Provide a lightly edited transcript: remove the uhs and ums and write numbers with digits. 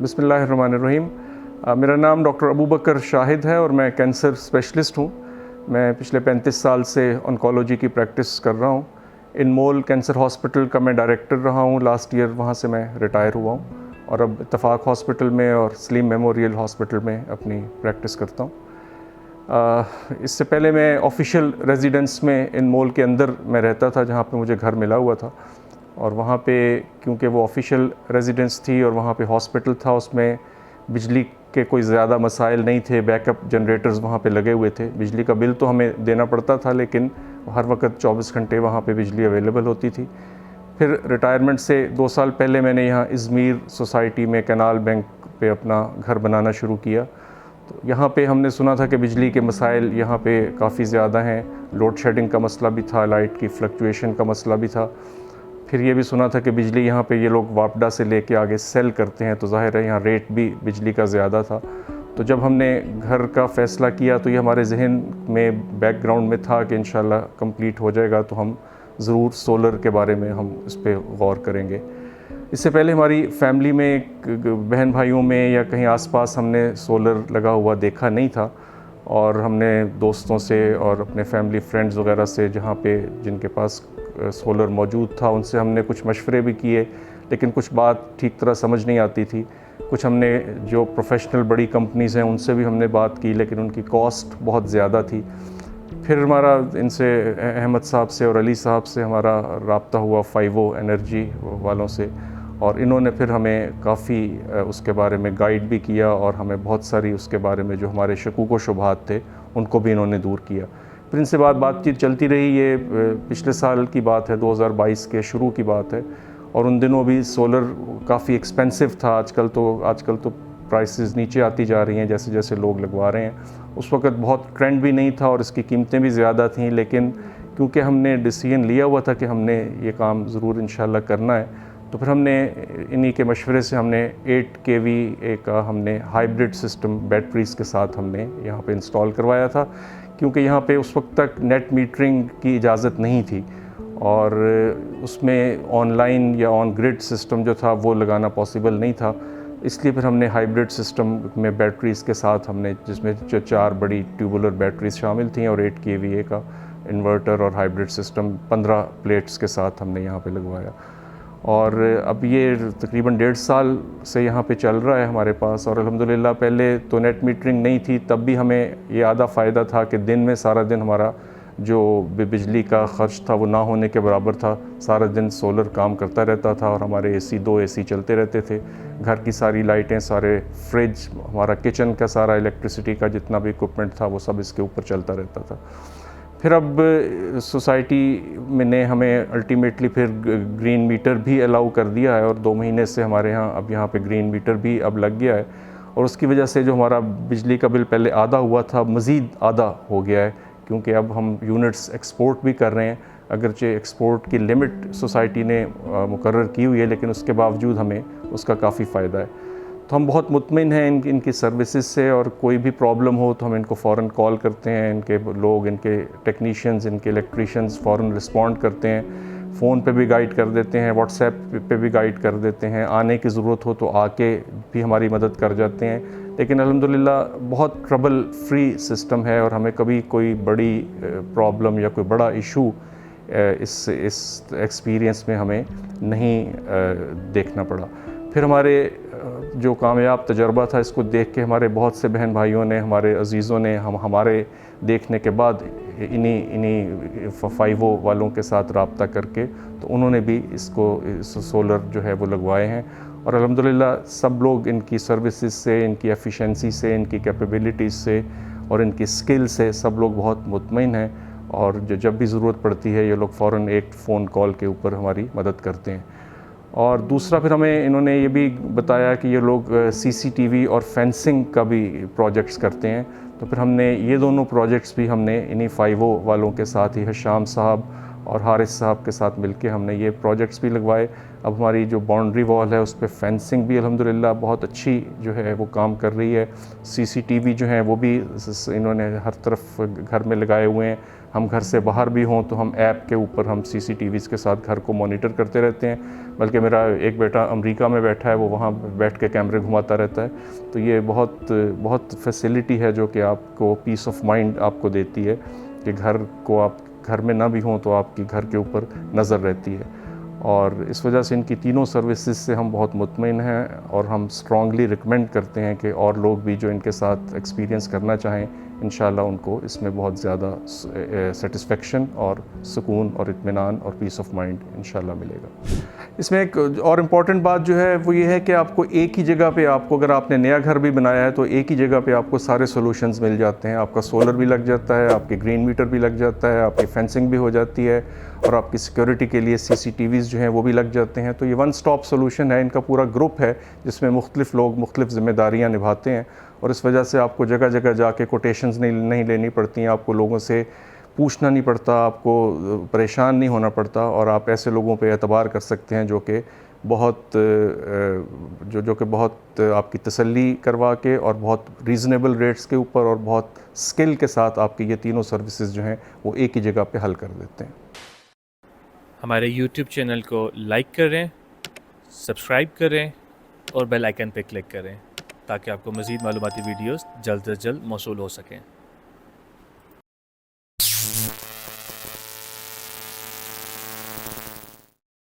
बिस्मिल्लाहिर्रहमानिर्रहीम। मेरा नाम डॉक्टर अबू बकर शाहिद है और मैं कैंसर स्पेशलिस्ट हूँ। मैं पिछले 35 साल से ऑन्कोलॉजी की प्रैक्टिस कर रहा हूँ। इनमोल कैंसर हॉस्पिटल का मैं डायरेक्टर रहा हूँ। लास्ट ईयर वहाँ से मैं रिटायर हुआ हूँ और अब इत्तफाक हॉस्पिटल में और सलीम मेमोरियल हॉस्पिटल में अपनी प्रैक्टिस करता हूँ। इससे पहले मैं ऑफिशियल रेजिडेंस में इनमोल के अंदर मैं रहता था, जहाँ पे मुझे घर मिला हुआ था। और वहाँ पे क्योंकि वो ऑफिशियल रेजिडेंस थी और वहाँ पे हॉस्पिटल था, उसमें बिजली के कोई ज़्यादा मसाइल नहीं थे। बैकअप जनरेटर्स वहाँ पे लगे हुए थे। बिजली का बिल तो हमें देना पड़ता था, लेकिन हर वक्त 24 घंटे वहाँ पे बिजली अवेलेबल होती थी। फिर रिटायरमेंट से 2 साल पहले मैंने यहाँ इज़मीर सोसाइटी में कैनाल बैंक पे अपना घर बनाना शुरू किया। तो यहाँ पे हमने सुना था कि बिजली के मसाइल यहाँ पे काफ़ी ज़्यादा हैं। लोड शेडिंग का मसला भी था, लाइट की फ्लक्चुएशन का मसला भी था। फिर ये भी सुना था कि बिजली यहाँ पे ये लोग वापडा से लेके आगे सेल करते हैं, तो ज़ाहिर है यहाँ रेट भी बिजली का ज़्यादा था। तो जब हमने घर का फ़ैसला किया तो ये हमारे जहन में बैकग्राउंड में था कि इंशाल्लाह कंप्लीट हो जाएगा तो हम ज़रूर सोलर के बारे में हम इस पर गौर करेंगे। इससे पहले हमारी फैमिली में, बहन भाइयों में या कहीं आसपास हमने सोलर लगा हुआ देखा नहीं था। और हमने दोस्तों से और अपने फैमिली फ्रेंड्स वगैरह से जहाँ पे जिनके पास सोलर मौजूद था, उनसे हमने कुछ मशवरे भी किए, लेकिन कुछ बात ठीक तरह समझ नहीं आती थी। कुछ हमने जो प्रोफेशनल बड़ी कंपनीज़ हैं उनसे भी हमने बात की, लेकिन उनकी कॉस्ट बहुत ज़्यादा थी। फिर हमारा इनसे, अहमद साहब से और अली साहब से हमारा रब्ता हुआ फाइवो एनर्जी वालों से, और इन्होंने फिर हमें काफ़ी उसके बारे में गाइड भी किया और हमें बहुत सारी उसके बारे में जो हमारे शकूक व शुबहात थे उनको भी इन्होंने दूर किया। फिर इनसे बातचीत चलती रही। ये पिछले साल की बात है, 2022 के शुरू की बात है, और उन दिनों भी सोलर काफ़ी एक्सपेंसिव था। आजकल तो प्राइसेस नीचे आती जा रही हैं जैसे जैसे लोग लगवा रहे हैं। उस वक्त बहुत ट्रेंड भी नहीं था और इसकी कीमतें भी ज़्यादा थीं, लेकिन क्योंकि हमने डिसीजन लिया हुआ था कि हमने ये काम ज़रूर इंशाल्लाह करना है, तो फिर हमने इन्हीं के मशवरे से हमने 8 kVA का हमने हाइब्रिड सिस्टम बैटरीज़ के साथ हमने यहाँ पे इंस्टॉल करवाया था। क्योंकि यहाँ पे उस वक्त तक नेट मीटरिंग की इजाज़त नहीं थी और उसमें ऑनलाइन या ऑन ग्रिड सिस्टम जो था वो लगाना पॉसिबल नहीं था। इसलिए फिर हमने हाइब्रिड सिस्टम में बैटरीज़ के साथ हमने, जिसमें जो 4 बड़ी ट्यूबुलर बैटरीज़ शामिल थीं और 8 kVA का इन्वर्टर और हाइब्रिड सिस्टम 15 प्लेट्स के साथ हमने यहाँ पे लगवाया। और अब ये तकरीबन 1.5 साल से यहाँ पे चल रहा है हमारे पास। और अल्हम्दुलिल्लाह पहले तो नेट मीटरिंग नहीं थी, तब भी हमें ये आधा फ़ायदा था कि दिन में सारा दिन हमारा जो बिजली का ख़र्च था वो ना होने के बराबर था। सारा दिन सोलर काम करता रहता था और हमारे दो एसी चलते रहते थे। घर की सारी लाइटें, सारे फ्रिज, हमारा किचन का सारा इलेक्ट्रिसिटी का जितना भी इक्विपमेंट था वो सब इसके ऊपर चलता रहता था। फिर अब सोसाइटी में ने हमें अल्टीमेटली फिर ग्रीन मीटर भी अलाउ कर दिया है और 2 महीने से हमारे यहाँ अब यहाँ पे ग्रीन मीटर भी अब लग गया है। और उसकी वजह से जो हमारा बिजली का बिल पहले आधा हुआ था, मज़ीद आधा हो गया है, क्योंकि अब हम यूनिट्स एक्सपोर्ट भी कर रहे हैं। अगरचे एक्सपोर्ट की लिमिट सोसाइटी ने मुकर्रर की हुई है, लेकिन उसके बावजूद हमें उसका काफ़ी फ़ायदा है। तो हम बहुत मुतमिन हैं इनकी सर्विसेज से, और कोई भी प्रॉब्लम हो तो हम इनको फ़ौरन कॉल करते हैं। इनके लोग, इनके टेक्नीशियंस, इनके इलेक्ट्रीशियंस फ़ौरन रिस्पॉन्ड करते हैं। फ़ोन पे भी गाइड कर देते हैं, व्हाट्सएप पे भी गाइड कर देते हैं। आने की ज़रूरत हो तो आके भी हमारी मदद कर जाते हैं। लेकिन अल्हम्दुलिल्लाह बहुत ट्रबल फ्री सिस्टम है और हमें कभी कोई बड़ी प्रॉब्लम या कोई बड़ा इशू इस एक्सपीरियंस में हमें नहीं देखना पड़ा। फिर हमारे जो कामयाब तजर्बा था, इसको देख के हमारे बहुत से बहन भाइयों ने, हमारे अजीज़ों ने हमारे देखने के बाद इन्हीं फाइवो वालों के साथ रब्ता करके तो उन्होंने भी सोलर जो है वो लगवाए हैं। और अल्हम्दुलिल्लाह सब लोग इनकी सर्विसेज से, इनकी एफिशिएंसी से, इनकी कैपेबिलिटीज़ से और इनकी स्किल से सब लोग बहुत मुतमईन हैं। और जब भी ज़रूरत पड़ती है ये लोग फ़ौरन एक फ़ोन कॉल के ऊपर हमारी मदद करते हैं। और दूसरा, फिर हमें इन्होंने ये भी बताया कि ये लोग CCTV और फेंसिंग का भी प्रोजेक्ट्स करते हैं। तो फिर हमने ये दोनों प्रोजेक्ट्स भी हमने इन्हीं फाइवो वालों के साथ ही, हशाम साहब और हारिस साहब के साथ मिलके हमने ये प्रोजेक्ट्स भी लगवाए। अब हमारी जो बाउंड्री वॉल है उस पर फेंसिंग भी अल्हम्दुलिल्लाह बहुत अच्छी जो है वो काम कर रही है। CCTV जो हैं वो भी इन्होंने हर तरफ घर में लगाए हुए हैं। हम घर से बाहर भी हों तो हम ऐप के ऊपर हम CCTVs के साथ घर को मॉनिटर करते रहते हैं। बल्कि मेरा एक बेटा अमेरिका में बैठा है, वो वहाँ बैठ के कैमरे घुमाता रहता है। तो ये बहुत फैसिलिटी है जो कि आपको पीस ऑफ माइंड आपको देती है कि आप घर में ना भी हों तो आपकी घर के ऊपर नज़र रहती है। और इस वजह से इनकी तीनों सर्विसेज से हम बहुत मुतमईन हैं और हम स्ट्रांगली रिकमेंड करते हैं कि और लोग भी जो इनके साथ एक्सपीरियंस करना चाहें, इंशाल्लाह उनको इसमें बहुत ज़्यादा सेटिस्फेक्शन और सुकून और इत्मीनान और पीस ऑफ माइंड इंशाल्लाह मिलेगा। इसमें एक और इम्पॉर्टेंट बात जो है वो ये है कि आपको एक ही जगह पे अगर आपने नया घर भी बनाया है तो एक ही जगह पे आपको सारे सॉल्यूशंस मिल जाते हैं। आपका सोलर भी लग जाता है, आपके ग्रीन मीटर भी लग जाता है, आपकी फेंसिंग भी हो जाती है और आपकी सिक्योरिटी के लिए CCTVs जो हैं वो भी लग जाते हैं। तो ये वन स्टॉप सोल्यूशन है। इनका पूरा ग्रुप है जिसमें मुख्तलिफ़ लोग मुख्तलिफ़ ज़िम्मेदारियाँ निभाते हैं और इस वजह से आपको जगह जगह जाके कोटेशंस नहीं लेनी पड़ती हैं, आपको लोगों से पूछना नहीं पड़ता, आपको परेशान नहीं होना पड़ता और आप ऐसे लोगों पे एतबार कर सकते हैं जो कि बहुत आपकी तसल्ली करवा के और बहुत रीज़नेबल रेट्स के ऊपर और बहुत स्किल के साथ आपके ये तीनों सर्विसेज जो हैं वो एक ही जगह पे हल कर देते हैं। हमारे YouTube चैनल को लाइक करें, सब्सक्राइब करें और बेल आइकन पर क्लिक करें ताकि आपको मज़ीद मालूमाती वीडियोस जल्द से जल्द मौसूल हो सकें।